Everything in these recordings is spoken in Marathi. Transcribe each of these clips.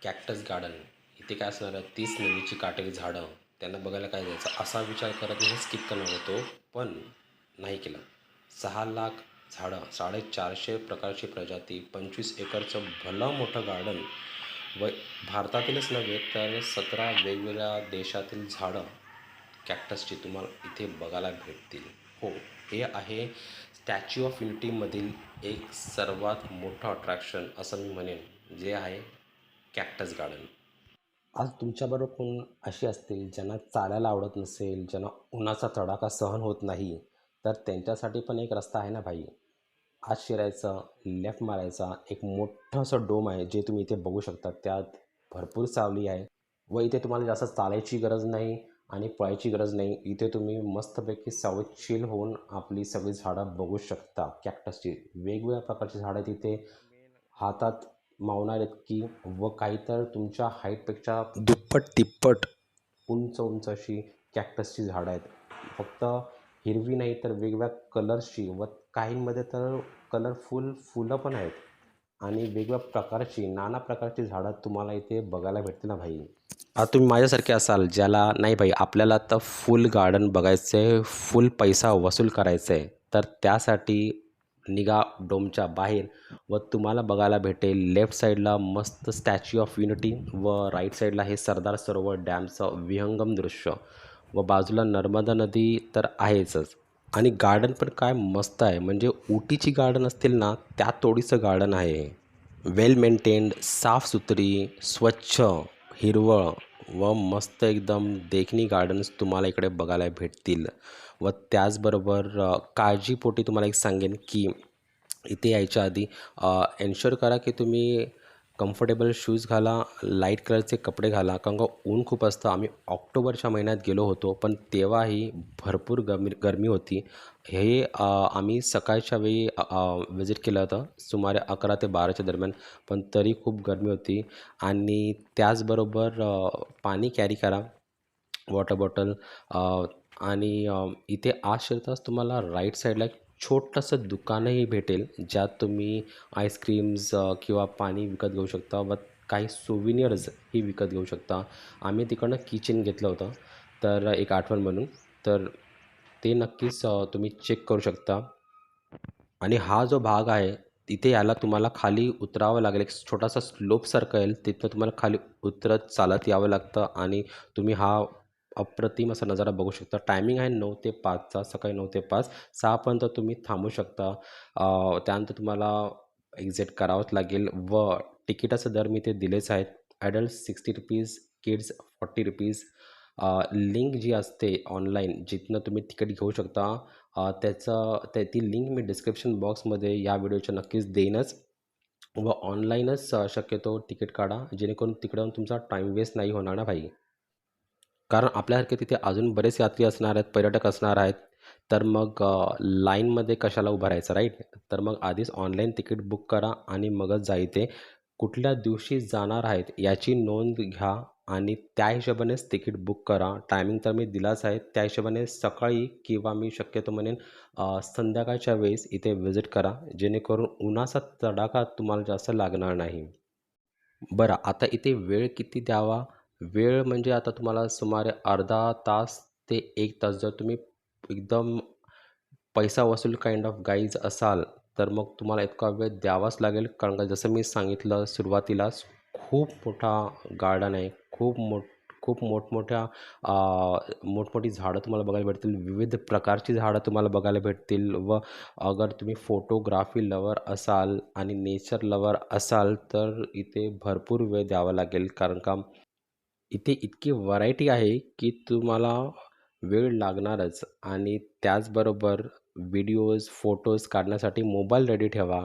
कॅक्टस गार्डन इथे काय असणार आहे, 30 नदीची काटेरी झाडं त्यांना बघायला काय जायचं असा विचार करत मी हे स्किप करणार होतो, पण नाही केलं. 6 लाख झाडं, 450 प्रकारची प्रजाती, 25 एकरचं भलं मोठं गार्डन व भारतातीलच नव्हे तर 17 वेगवेगळ्या देशातील झाडं कॅक्टसची तुम्हाला इथे बघायला भेटतील. हो, हे आहे स्टॅच्यू ऑफ युनिटीमधील एक सर्वात मोठं अट्रॅक्शन असं मी म्हणेन, जे आहे कॅक्टस गार्डन. आज तुमच्याबरोबर कोण अशी असतील ज्यांना चालायला आवडत नसेल, ज्यांना उन्हाचा तडाखा सहन होत नाही, तर त्यांच्यासाठी पण एक रस्ता आहे ना भाई. आत शिरायचं, लेफ्ट मारायचा, एक मोठं असं डोम आहे जे तुम्ही इथे बघू शकता. त्यात भरपूर सावली आहे व इथे तुम्हाला जास्त चालायची गरज नाही आणि पळायची गरज नाही. इथे तुम्ही मस्तपैकी सावध चिल होऊन आपली सगळी झाडं बघू शकता. कॅक्टसची वेगवेगळ्या प्रकारची झाडं तिथे हातात मावणार इतकी व काही तर तुमच्या हाईटपेक्षा दुप्पट तिप्पट उंच उंच अशी कॅक्टसची झाडं आहेत. फक्त हिरवी नाही तर वेगवेगळ्या कलर्सची व काहींमध्ये तर कलरफुल फुलं पण आहेत आणि वेगवेगळ्या प्रकारची नाना प्रकारची झाडं तुम्हाला इथे बघायला भेटतील ना भाई. आता तुम्ही माझ्यासारखे असाल ज्याला नाही भाई आपल्याला आता फुल गार्डन बघायचं आहे, फुल पैसा वसूल करायचा आहे, तर त्यासाठी निघा डोमच्या बाहेर व तुम्हाला बघायला भेटेल लेफ्ट साईडला मस्त स्टॅच्यू ऑफ युनिटी व राईट साईडला हे सरदार सरोवर डॅमचं विहंगम दृश्य व बाजूला नर्मदा नदी तर आहेचच. आणि गार्डन पण काय मस्त आहे, म्हणजे उटीची गार्डन असतील ना त्या तोडीचं गार्डन आहे. वेल मेंटेन्ड, साफसुथरी, स्वच्छ, हिरवळ व मस्त एकदम देखणी गार्डन्स तुम्हाला इकडे बघायला भेटतील. व त्याचबरोबर काळजीपोटी तुम्हाला एक सांगेन की इथे यायच्या आधी एन्श्योर करा की तुम्ही कम्फर्टेबल शूज घाला, लाईट कलरचे कपडे घाला, कारण का ऊन खूप असतं. आम्ही ऑक्टोबरच्या महिन्यात गेलो होतो, पण तेव्हाही भरपूर गरमी होती. हे आम्ही सकाळच्या वेळी विजिट केलं होतं सुमारे 11 ते 12च्या दरम्यान, पण तरी खूप गरमी होती. आणि त्याचबरोबर पाणी कॅरी करा, वॉटर बॉटल. आणि इथे आत शिरताच तुम्हाला राईट साईडला एक छोटंसं दुकानही भेटेल, ज्यात तुम्ही आईस्क्रीम्स किंवा पाणी विकत घेऊ शकता व काही सोव्हिनियर्सही विकत घेऊ शकता. आम्ही तिकडनं किचन घेतलं होतं, तर एक आठवण म्हणून. तर ते नक्कीच तुम्ही चेक करू शकता. आणि हा जो भाग आहे, तिथे यायला तुम्हाला खाली उतरावं लागेल. एक छोटासा स्लोपसारखं आहे, तिथनं तुम्हाला खाली उतरत चालत यावं लागतं आणि तुम्ही हा अप्रतिम असा नजारा बघू शकता. टायमिंग आहे 9 ते 5चा, सकाळी 9 ते 5. 6पर्यंत तुम्ही थांबू शकता. त्यानंतर तुम्हाला एक्झिट करावंच लागेल व तिकिटाचे दर मी ते दिलेच आहेत. Adult ₹60, kids ₹40. लिंक जी असते ऑनलाईन जिथनं तुम्ही तिकीट घेऊ शकता, ती लिंक मी डिस्क्रिप्शन बॉक्समध्ये या व्हिडिओच्या नक्कीच देईनच. व ऑनलाईनच शक्यतो तिकीट काढा, जेणेकरून तिकडून तुमचा टाईम वेस्ट नाही होणार ना भाई. कारण आपल्यासारखे तिथे अजून बरेच यात्री असणार आहेत, पर्यटक असणार आहेत. तर मग लाईनमध्ये कशाला उभं राहायचं, राईट? तर मग आधीच ऑनलाईन तिकीट बुक करा आणि मगच जा इथे. कुठल्या दिवशी जाणार आहेत याची नोंद घ्या आणि त्या हिशोबानेच तिकीट बुक करा. टायमिंग तर मी दिलाच आहे. त्या हिशोबाने सकाळी किंवा मी शक्यतो म्हणेन संध्याकाळच्या वेळेस इथे व्हिजिट करा, जेणेकरून उन्हाचा तडाखा तुम्हाला जास्त लागणार नाही. बरं, आता इथे वेळ किती द्यावा? वेळ म्हणजे आता तुम्हाला सुमारे अर्धा तास ते 1 तास जर तुम्ही एकदम पैसा वसूल काइंड ऑफ गाईज असाल, तर मग तुम्हाला इतका वेळ द्यावाच लागेल. कारण का जसं मी सांगितलं सुरुवातीलाच, खूप मोठा गार्डन आहे. खूप मोठमोठ्या मोठमोठी झाडं तुम्हाला बघायला भेटतील. विविध प्रकारची झाडं तुम्हाला बघायला भेटतील व अगर तुम्ही फोटोग्राफी लवर असाल आणि नेचर लवर असाल, तर इथे भरपूर वेळ द्यावा लागेल. कारण का इथे इतकी व्हरायटी आहे की तुम्हाला वेळ लागणारच. आणि त्याचबरोबर व्हिडिओज, फोटोज काढण्यासाठी मोबाईल रेडी ठेवा.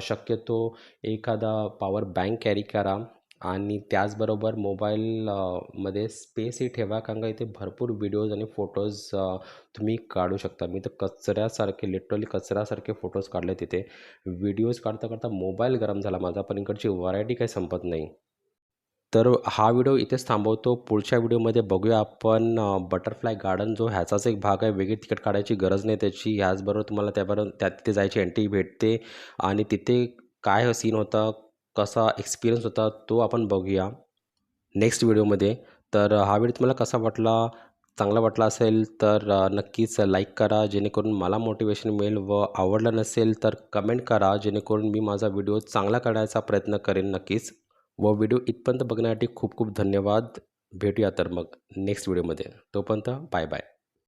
शक्यतो एखादा पॉवर बँक कॅरी करा आणि त्याचबरोबर मोबाईल मध्ये स्पेसही ठेवा, कारण का इथे भरपूर व्हिडिओज आणि फोटोज तुम्ही काढू शकता. मी तर कचऱ्यासारखे, लिटरली कचऱ्यासारखे फोटोज काढले तिथे. व्हिडिओज काढता काढता मोबाईल गरम झाला माझा, पण इकडची व्हरायटी काही संपत नाही. तर हा व्हिडिओ इथेच थांबवतो. पुढच्या व्हिडिओमध्ये बघूया आपण बटरफ्लाय गार्डन जो ह्याचाच एक भाग आहे. वेगळी तिकीट काढायची गरज नाही त्याची. ह्याचबरोबर तुम्हाला त्याबरोबर तिथे जायची एंट्री भेटते आणि तिथे काय सीन होता, कसा एक्सपिरियन्स होता तो आपण बघूया नेक्स्ट व्हिडिओमध्ये. तर हा व्हिडिओ तुम्हाला कसा वाटला, चांगला वाटला असेल तर नक्कीच लाईक करा जेणेकरून मला मोटिवेशन मिळेल, व आवडलं नसेल तर कमेंट करा जेणेकरून मी माझा व्हिडिओ चांगला करण्याचा प्रयत्न करेन नक्कीच. व व्हिडिओ इथपर्यंत बघण्यासाठी खूप खूप धन्यवाद. भेटूया तर मग नेक्स्ट व्हिडिओमध्ये. तोपर्यंत बाय बाय.